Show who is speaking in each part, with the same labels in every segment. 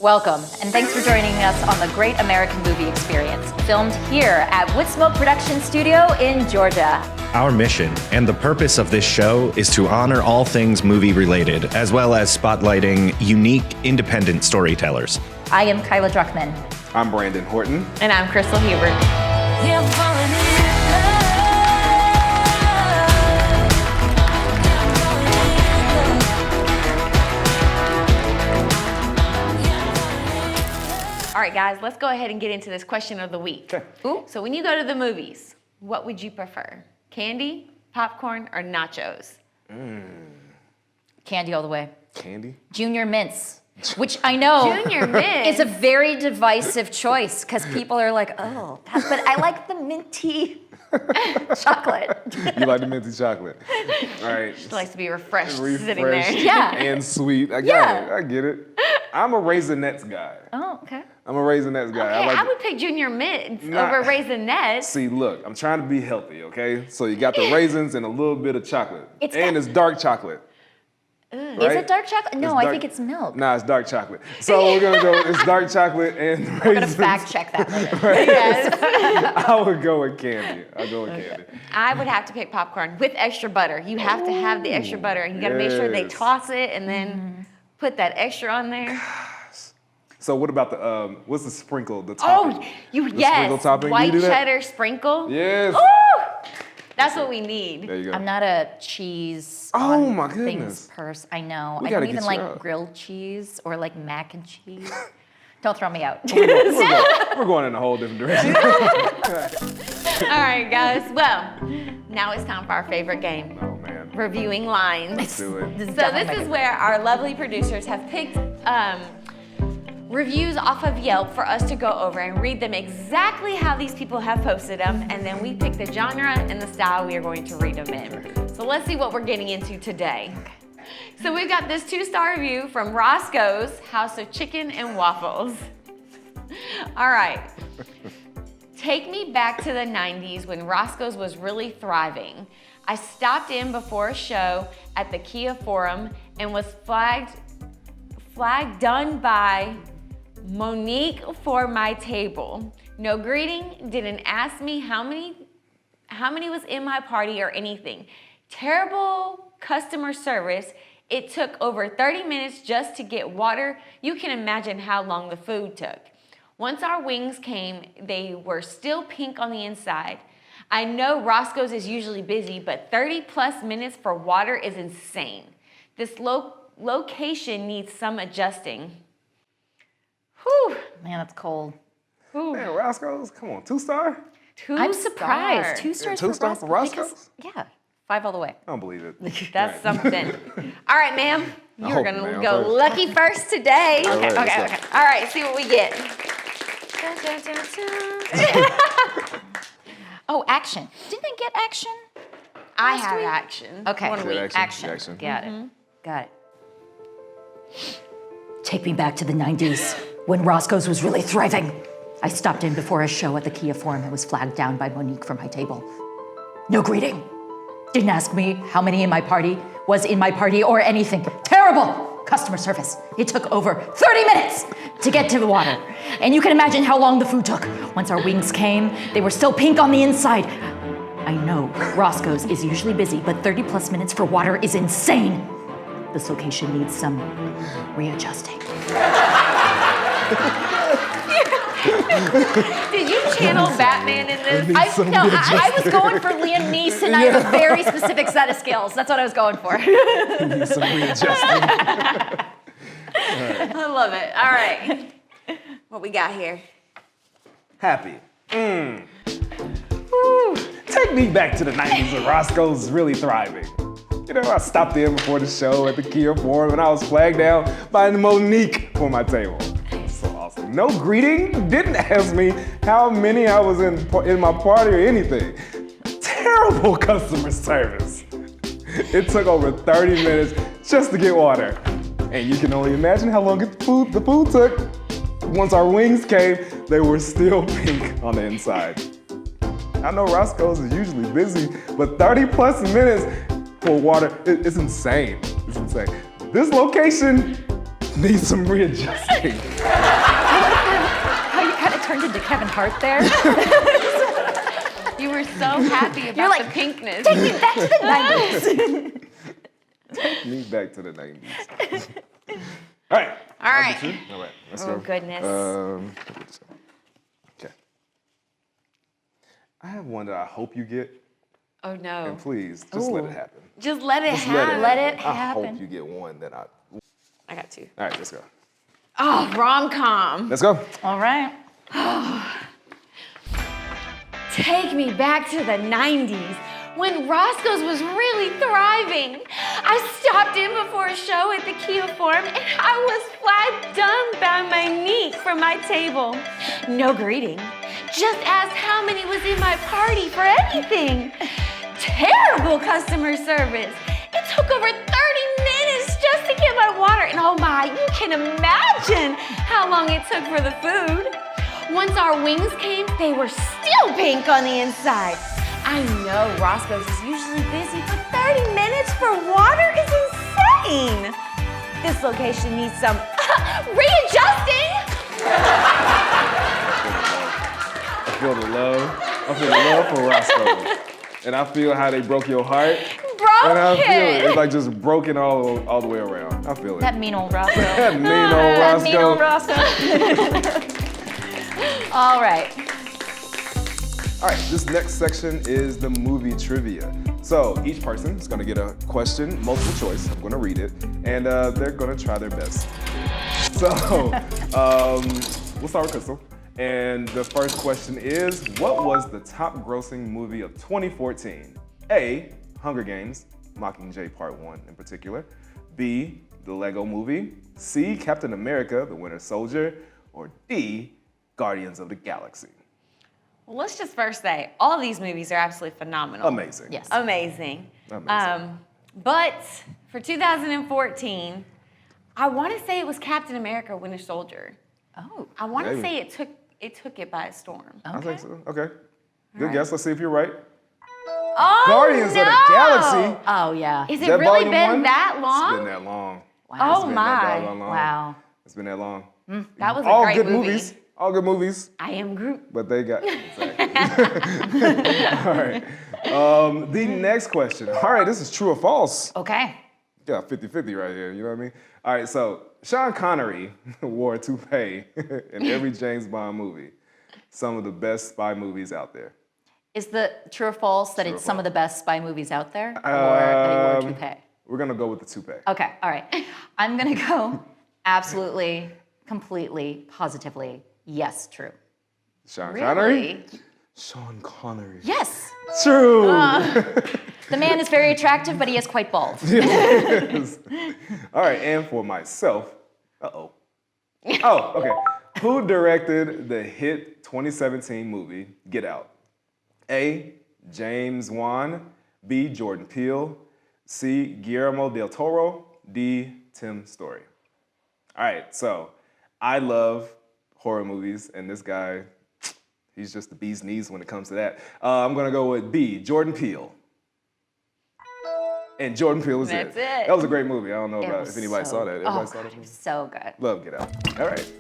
Speaker 1: Welcome, and thanks for joining us on the Great American Movie Experience, filmed here at Woodsmoke Production Studio in Georgia.
Speaker 2: Our mission and the purpose of this show is to honor all things movie related, as well as spotlighting unique, independent storytellers.
Speaker 1: I am Kyla Druckman.
Speaker 3: I'm Brandon Horton.
Speaker 4: And I'm Krystle Hubert. All right, guys, let's go ahead and get into this question of the week.
Speaker 3: Okay.
Speaker 4: Ooh. So when you go to the movies, what would you prefer? Candy, popcorn, or nachos?
Speaker 1: Candy all the way.
Speaker 3: Candy?
Speaker 1: Junior mints, which I know
Speaker 4: Junior mints
Speaker 1: is a very divisive choice because people are like, oh, but I like the minty chocolate.
Speaker 3: You like the minty chocolate? All right.
Speaker 4: She likes to be refreshed sitting there.
Speaker 3: Refreshed
Speaker 1: Yeah.
Speaker 3: and sweet. I got
Speaker 1: Yeah.
Speaker 3: it. I get it. I'm a Raisinets guy.
Speaker 1: Oh, okay.
Speaker 3: I'm a Raisinets guy.
Speaker 4: Okay,
Speaker 3: I like
Speaker 4: I would pick Junior Mints
Speaker 3: Nah.
Speaker 4: over Raisinets.
Speaker 3: See, look, I'm trying to be healthy, okay? So you got the raisins and a little bit of chocolate.
Speaker 1: It's
Speaker 3: It's dark chocolate.
Speaker 1: Is
Speaker 3: right?
Speaker 1: it dark chocolate? No,
Speaker 3: It's
Speaker 1: I
Speaker 3: dark-
Speaker 1: think it's milk.
Speaker 3: Nah, it's dark chocolate. So we're gonna go, it's dark chocolate and raisins.
Speaker 1: I'm gonna fact check that later.
Speaker 4: Yes.
Speaker 3: I would go with candy. I'll go with candy.
Speaker 4: I would have to pick popcorn with extra butter. You have to have the extra butter, and you gotta make sure they
Speaker 3: yes.
Speaker 4: toss it and then put that extra on there.
Speaker 3: So what about the, what's the sprinkle, the
Speaker 4: Oh,
Speaker 3: topping?
Speaker 4: yes,
Speaker 3: sprinkle topping,
Speaker 4: white
Speaker 3: you do that?
Speaker 4: cheddar sprinkle.
Speaker 3: Yes.
Speaker 4: Ooh, that's what we need.
Speaker 3: There you go.
Speaker 1: I'm not a cheese
Speaker 3: Oh,
Speaker 1: on
Speaker 3: my
Speaker 1: things
Speaker 3: goodness.
Speaker 1: person. I know.
Speaker 3: We
Speaker 1: I
Speaker 3: gotta
Speaker 1: don't even
Speaker 3: get you
Speaker 1: like
Speaker 3: up.
Speaker 1: grilled cheese or like mac and cheese. Don't throw me out.
Speaker 3: We're going in a whole different direction.
Speaker 4: All right, guys. Well, now it's time for our favorite game,
Speaker 3: Oh man.
Speaker 4: reviewing lines.
Speaker 3: Let's do it.
Speaker 1: This is
Speaker 4: So
Speaker 1: definitely
Speaker 4: this
Speaker 1: my
Speaker 4: is where our lovely producers have picked reviews off of Yelp for us to go over and read them exactly how these people have posted them, and then we pick the genre and the style we are going to read them in. So let's see what we're getting into today. So we've got this 2-star review from Roscoe's House of Chicken and Waffles. All right. Take me back to the 90s when Roscoe's was really thriving. I stopped in before a show at the Kia Forum and was flagged done by Monique for my table. No greeting, didn't ask me how many was in my party or anything. Terrible customer service. It took over 30 minutes just to get water. You can imagine how long the food took. Once our wings came, they were still pink on the inside. I know Roscoe's is usually busy, but 30 plus minutes for water is insane. This location needs some adjusting. Whew.
Speaker 1: Man, that's cold.
Speaker 4: Whew.
Speaker 3: Man, Roscoe's, come on, 2-star?
Speaker 1: I'm surprised. 2 stars
Speaker 3: Yeah, 2 stars for Roscoe's?
Speaker 1: because- Yeah, 5 all the way.
Speaker 3: I don't believe it.
Speaker 4: That's
Speaker 3: Right.
Speaker 4: something. All right, ma'am. You're
Speaker 3: Oh,
Speaker 4: gonna
Speaker 3: ma'am,
Speaker 4: go
Speaker 3: first.
Speaker 4: lucky first today.
Speaker 3: All right,
Speaker 4: Okay.
Speaker 3: let's go.
Speaker 4: All right, see what we get.
Speaker 1: Oh, action. Didn't I get action?
Speaker 4: I
Speaker 1: Last
Speaker 4: have
Speaker 1: week?
Speaker 4: action.
Speaker 1: Okay.
Speaker 4: One
Speaker 3: Good
Speaker 4: week.
Speaker 3: action.
Speaker 1: Got it. Got it. Take me back to the 90s when Roscoe's was really thriving. I stopped in before a show at the Kia Forum and was flagged down by Monique for my table. No greeting. Didn't ask me how many in my party was in my party or anything. Terrible customer service. It took over 30 minutes to get to the water. And you can imagine how long the food took. Once our wings came, they were still pink on the inside. I know Roscoe's is usually busy, but 30 plus minutes for water is insane. This location needs some readjusting.
Speaker 4: Did you channel Batman in this?
Speaker 1: I was going for Liam Neeson. I have a very specific set of skills. That's what I was going for.
Speaker 3: Need some readjusting.
Speaker 4: I love it. All right. What we got here?
Speaker 3: Happy. Woo. Take me back to the 90s when Roscoe's was really thriving. You know, I stopped in before the show at the Kia Forum and I was flagged down by Monique for my table. So awesome. No greeting, didn't ask me how many I was in my party or anything. Terrible customer service. It took over 30 minutes just to get water. And you can only imagine how long the food took. Once our wings came, they were still pink on the inside. I know Roscoe's is usually busy, but 30 plus minutes for water, it's insane. It's insane. This location needs some readjusting.
Speaker 1: How you kind of turned into Kevin Hart there?
Speaker 4: You were so happy about
Speaker 1: like,
Speaker 4: the pinkness.
Speaker 1: Take me back to the 90s.
Speaker 3: Take me back to the 90s. All right.
Speaker 4: All right.
Speaker 3: All right, let's
Speaker 4: Oh,
Speaker 3: go.
Speaker 4: goodness.
Speaker 3: Okay. I have one that I hope you get,
Speaker 4: Oh, no.
Speaker 3: and please, just let it happen.
Speaker 4: Just let it
Speaker 3: Just let
Speaker 4: happen.
Speaker 1: Let it
Speaker 3: I
Speaker 1: happen.
Speaker 3: hope you get one that I...
Speaker 4: I got two.
Speaker 3: All right, let's go.
Speaker 4: Oh, rom-com.
Speaker 3: Let's go.
Speaker 1: All right.
Speaker 4: Take me back to the 90s when Roscoe's was really thriving. I stopped in before a show at the Kia Forum and I was flat done by Monique from my table. No greeting. Just asked how many was in my party for anything. Terrible customer service. It took over 30 minutes just to get my water. And oh my, you can imagine how long it took for the food. Once our wings came, they were still pink on the inside. I know Roscoe's is usually busy, but 30 minutes for water is insane. This location needs some readjusting.
Speaker 3: I feel the love. I feel the love for Roscoe. And I feel how they broke your heart. And I feel it. It's like just broken all the way around. I feel it.
Speaker 1: That mean old Roscoe.
Speaker 3: That mean old
Speaker 1: That mean old
Speaker 3: Roscoe.
Speaker 1: Roscoe. All right.
Speaker 3: All right, this next section is the movie trivia. So each person is gonna get a question, multiple choice. I'm gonna read it, and they're gonna try their best. So we'll start with Krystle. And the first question is, what was the top grossing movie of 2014? A, Hunger Games, Mockingjay Part 1 in particular. B, the Lego Movie. C, Captain America, the Winter Soldier. Or D, Guardians of the Galaxy.
Speaker 4: Well, let's just first say, all these movies are absolutely phenomenal.
Speaker 3: Amazing.
Speaker 1: Yes.
Speaker 4: Amazing.
Speaker 3: Amazing.
Speaker 4: But for 2014, I want to say it was Captain America: Winter Soldier.
Speaker 1: Oh.
Speaker 4: I want to
Speaker 3: Maybe.
Speaker 4: say it took it by storm.
Speaker 3: I think so. Okay. Good guess. Let's see if you're right.
Speaker 4: Oh,
Speaker 3: Guardians of the
Speaker 4: no!
Speaker 3: Galaxy.
Speaker 1: Oh, yeah.
Speaker 4: Is
Speaker 3: Is
Speaker 4: it
Speaker 3: that
Speaker 4: really
Speaker 3: volume
Speaker 4: been
Speaker 3: one?
Speaker 4: that
Speaker 3: It's
Speaker 4: long?
Speaker 3: been that long.
Speaker 1: Wow.
Speaker 4: Oh
Speaker 3: It's been
Speaker 4: my!
Speaker 3: that doggone long.
Speaker 1: Wow.
Speaker 3: It's been that long.
Speaker 4: That was a
Speaker 3: All
Speaker 4: great
Speaker 3: good
Speaker 4: movie.
Speaker 3: movies. All good movies.
Speaker 4: I am Groot.
Speaker 3: But they got exactly. All right. The next question. All right, this is true or false.
Speaker 1: Okay.
Speaker 3: Yeah, 50-50 right here. You know what I mean? All right, so Sean Connery wore a toupee in every James Bond movie. Some of the best spy movies out there.
Speaker 1: Is the true or false that
Speaker 3: True or
Speaker 1: it's some of the best spy movies out there? Or
Speaker 3: Um,
Speaker 1: that he wore a toupee?
Speaker 3: We're gonna go with the toupee.
Speaker 1: Okay, all right. I'm gonna go absolutely, completely, positively, yes, true.
Speaker 3: Sean Connery?
Speaker 4: Really?
Speaker 3: Sean Connery.
Speaker 1: Yes.
Speaker 3: True.
Speaker 1: The man is very attractive, but he is quite bald.
Speaker 3: Yes. All right, and for myself, oh, okay. Who directed the hit 2017 movie Get Out? A, James Wan. B, Jordan Peele. C, Guillermo del Toro. D, Tim Story. All right, so I love horror movies, and this guy, he's just the bee's knees when it comes to that. I'm gonna go with B, Jordan Peele. And Jordan Peele is
Speaker 4: That's
Speaker 3: it.
Speaker 4: it.
Speaker 3: That was a great movie. I don't know
Speaker 1: It
Speaker 3: about
Speaker 1: was
Speaker 3: if anybody
Speaker 1: so-
Speaker 3: saw that. Everybody
Speaker 1: Oh,
Speaker 3: saw
Speaker 1: God,
Speaker 3: that
Speaker 1: it
Speaker 3: movie?
Speaker 1: was so good.
Speaker 3: Love Get Out. All right.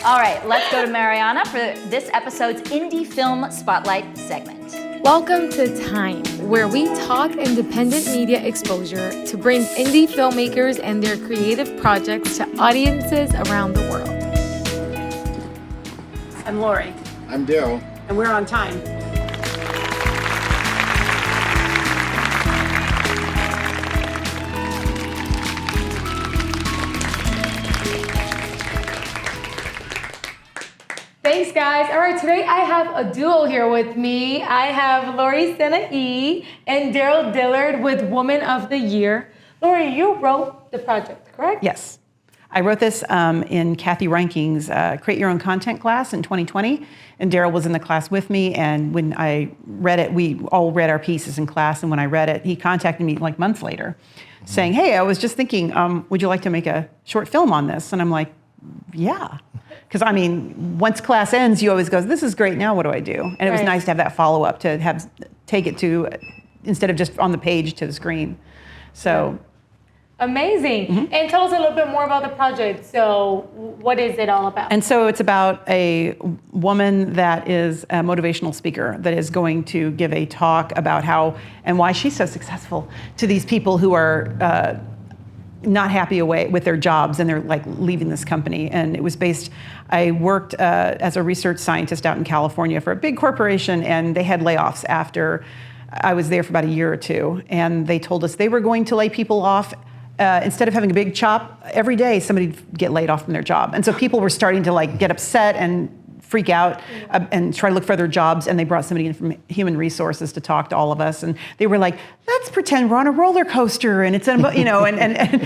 Speaker 1: All right, let's go to Mariana for this episode's Indie Film Spotlight segment.
Speaker 5: Welcome to T.I.M.E, where we talk independent media exposure to bring indie filmmakers and their creative projects to audiences around the world.
Speaker 6: I'm Laurie,
Speaker 7: I'm Darryl.
Speaker 6: and we're on time.
Speaker 5: Thanks, guys. All right, today I have a duo here with me. I have Laurie Sanii and Daryl Dillard with Woman of the Year. Laurie, you wrote the project, correct?
Speaker 6: Yes. I wrote this in Kathy Ranking's Create Your Own Content class in 2020, and Daryl was in the class with me, and when I read it, we all read our pieces in class, and when I read it, he contacted me like months later saying, hey, I was just thinking, would you like to make a short film on this? And I'm like, yeah. Because I mean, once class ends, you always go, this is great, now what do I do? And it was
Speaker 5: Right.
Speaker 6: nice to have that follow-up, to take it to, instead of just on the page, to the screen. So.
Speaker 5: Amazing. And tell us a little bit more about the project. So what is it all about?
Speaker 6: And so it's about a woman that is a motivational speaker that is going to give a talk about how and why she's so successful to these people who are not happy away with their jobs and they're like leaving this company. And it was based, I worked as a research scientist out in California for a big corporation, and they had layoffs after I was there for about a year or two. And they told us they were going to lay people off. Instead of having a big chop, every day somebody'd get laid off from their job. And so people were starting to like get upset and freak out and try to look for other jobs. And they brought somebody in from human resources to talk to all of us. And they were like, let's pretend we're on a roller coaster. And it's, and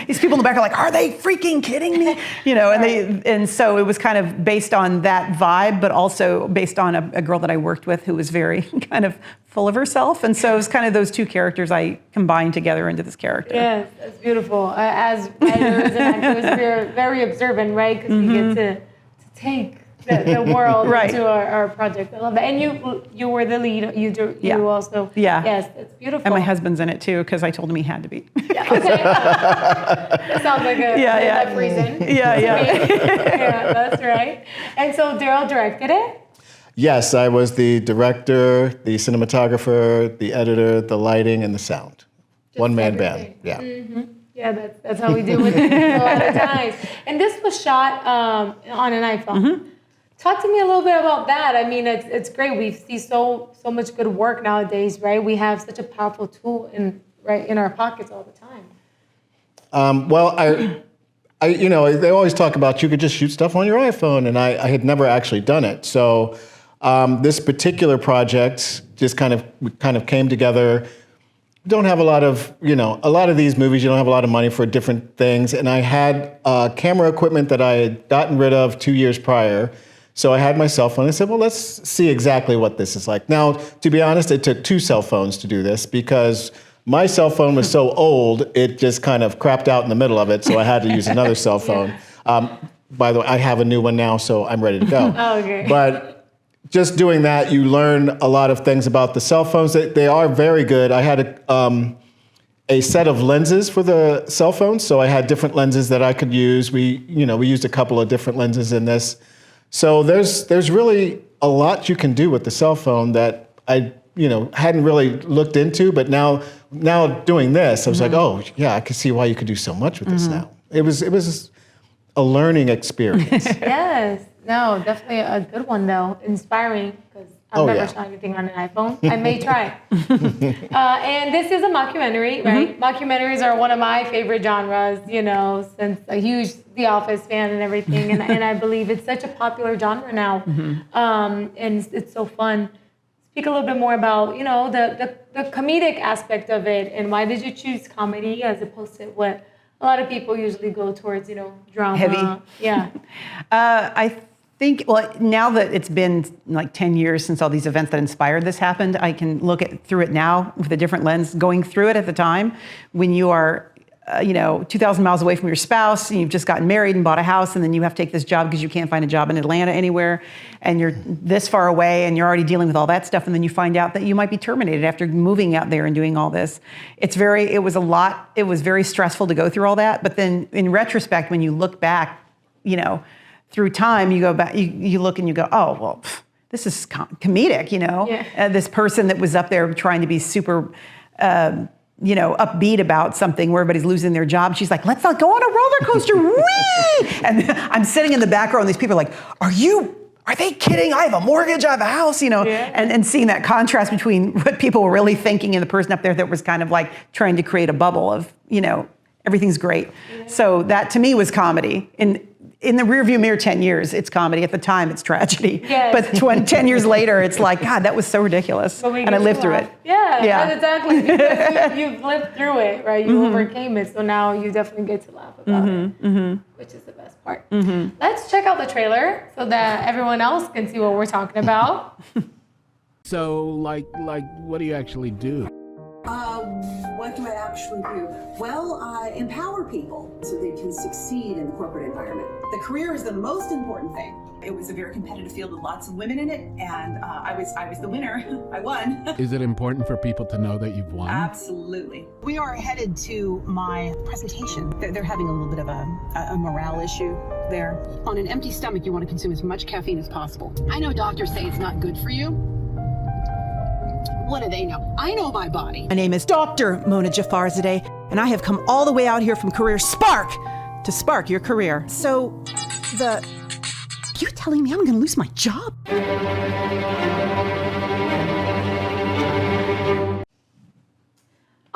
Speaker 6: these people in the back are like, are they freaking kidding me? And so it was kind of based on that vibe, but also based on a girl that I worked with who was very kind of full of herself. And so it was kind of those two characters I combined together into this character.
Speaker 5: Yes, that's beautiful. As writers and actors, we're very observant, right? Because we get to take the world into our project. I love that. And you were the lead. You also. Yeah. Yes, it's beautiful.
Speaker 6: And my husband's in it too, because I told him he had to be.
Speaker 5: Yeah, okay. That sounds like a life reason. Yeah, that's right. And so Darryl directed it?
Speaker 7: Yes, I was the director, the cinematographer, the editor, the lighting, and the sound. One-man band. Yeah.
Speaker 5: Mm-hmm. Yeah, that's how we do it a lot of times. And this was shot on an iPhone. Mm-hmm. Talk to me a little bit about that. I mean, it's great. We see so much good work nowadays, right? We have such a powerful tool in our pockets all the time.
Speaker 7: Well, they always talk about you could just shoot stuff on your iPhone, and I had never actually done it. So this particular project just kind of came together. Don't have a lot of these movies, you don't have a lot of money for different things. And I had camera equipment that I had gotten rid of 2 years prior. So I had my cell phone. I said, well, let's see exactly what this is like. Now, to be honest, it took 2 cell phones to do this because my cell phone was so old, it just kind of crapped out in the middle of it. So I had to use another cell phone. By the way, I have a new one now, so I'm ready to go.
Speaker 5: Oh, okay.
Speaker 7: But just doing that, you learn a lot of things about the cell phones. They are very good. I had a set of lenses for the cell phones, so I had different lenses that I could use. We used a couple of different lenses in this. So there's really a lot you can do with the cell phone that I hadn't really looked into, but now doing this, I was like, oh yeah, I could see why you could do so much with this now. It was a learning experience.
Speaker 5: Yes. No, definitely a good one though. Inspiring, because I've never shot anything on an iPhone. I may try. And this is a mockumentary, right? Mockumentaries are one of my favorite genres, since a huge The Office fan and everything. And I believe it's such a popular genre now. And it's so fun. Speak a little bit more about, the comedic aspect of it, and why did you choose comedy as opposed to what a lot of people usually go towards, drama.
Speaker 6: Heavy.
Speaker 5: Yeah.
Speaker 6: I think, now that it's been like 10 years since all these events that inspired this happened, I can look through it now with a different lens. Going through it at the time, when you are, 2,000 miles away from your spouse, and you've just gotten married and bought a house, and then you have to take this job because you can't find a job in Atlanta anywhere, and you're this far away, and you're already dealing with all that stuff, and then you find out that you might be terminated after moving out there and doing all this. It was a lot. It was very stressful to go through all that, but then in retrospect, when you look back, through time, you go back, you look and you go, oh, well, this is comedic, this person that was up there trying to be super, upbeat about something where everybody's losing their job. She's like, let's not go on a roller coaster, whee! And I'm sitting in the back row and these people are like, are they kidding? I have a mortgage, I have a house, and seeing that contrast between what people were really thinking and the person up there that was kind of like trying to create a bubble of, everything's great. Yeah. So that to me was comedy. In the rearview mirror 10 years, it's comedy. At the time, it's tragedy. Yes. But 10 years later, it's like, God, that was so ridiculous. And I lived through it.
Speaker 5: Yeah. Exactly. Because you've lived through it, right? You overcame it, so now you definitely get to laugh about it, which is the best part. Let's check out the trailer so that everyone else can see what we're talking about.
Speaker 8: So, like, what do you actually do? What do I actually do? Well, I empower people so they can succeed in the corporate environment. The career is the most important thing. It was a very competitive field with lots of women in it, and I was the winner. I won.
Speaker 9: Is it important for people to know that you've won?
Speaker 8: Absolutely. We are headed to my presentation. They're having a little bit of a morale issue there. On an empty stomach, you want to consume as much caffeine as possible. I know doctors say it's not good for you. What do they know? I know my body.
Speaker 6: My name is Dr. Mona Jafarzadeh, and I have come all the way out here from Career Spark to spark your career. So, you're telling me I'm going to lose my job?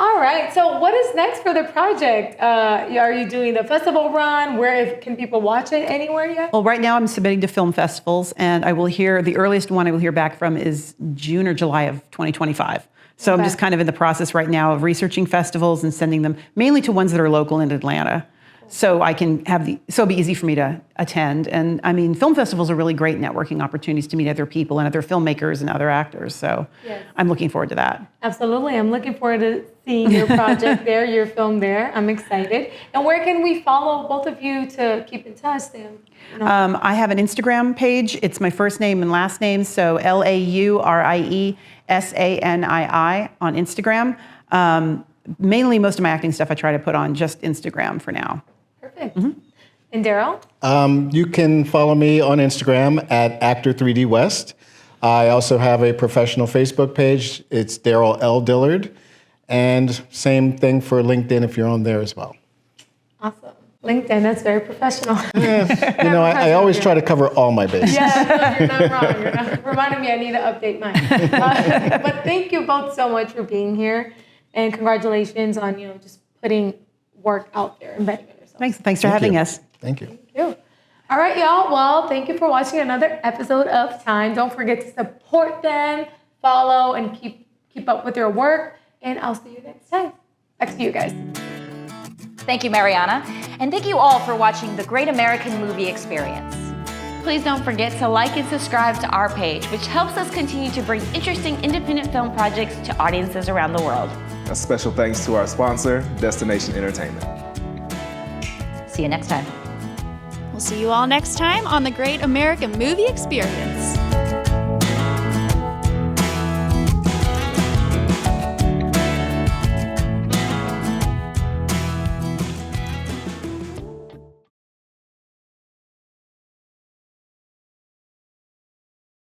Speaker 5: All right, so what is next for the project? Are you doing the festival run? Can people watch it anywhere yet?
Speaker 6: Well, right now I'm submitting to film festivals, and the earliest one I will hear back from is June or July of 2025. So I'm just kind of in the process right now of researching festivals and sending them mainly to ones that are local in Atlanta. So I can so it'll be easy for me to attend. And I mean, film festivals are really great networking opportunities to meet other people and other filmmakers and other actors. So yes. I'm looking forward to that.
Speaker 5: Absolutely. I'm looking forward to seeing your project there, your film there. I'm excited. And where can we follow both of you to keep in touch, Sam?
Speaker 6: I have an Instagram page. It's my first name and last name. So LaurieSanii on Instagram. Mainly most of my acting stuff I try to put on just Instagram for now.
Speaker 5: Perfect. Mm-hmm. And Darryl?
Speaker 7: You can follow me on Instagram at Actor3D I also have a professional Facebook page. It's Darryl L. Dillard. And same thing for LinkedIn if you're on there as well.
Speaker 5: Awesome. LinkedIn, that's very professional.
Speaker 7: I always try to cover all my bases.
Speaker 5: Yeah, no, you're not wrong. You're not reminding me I need to update mine. But thank you both so much for being here. And congratulations on, just putting work out there and betting on yourself.
Speaker 6: Thanks for having us.
Speaker 7: Thank you.
Speaker 5: Thank you. All right, y'all. Well, thank you for watching another episode of Time. Don't forget to support them, follow, and keep up with their work. And I'll see you next time. Back to you guys.
Speaker 1: Thank you, Mariana. And thank you all for watching the Great American Movie Experience.
Speaker 4: Please don't forget to like and subscribe to our page, which helps us continue to bring interesting independent film projects to audiences around the world.
Speaker 3: A special thanks to our sponsor, Destination Entertainment.
Speaker 1: See you next time.
Speaker 10: We'll see you all next time on the Great American Movie Experience.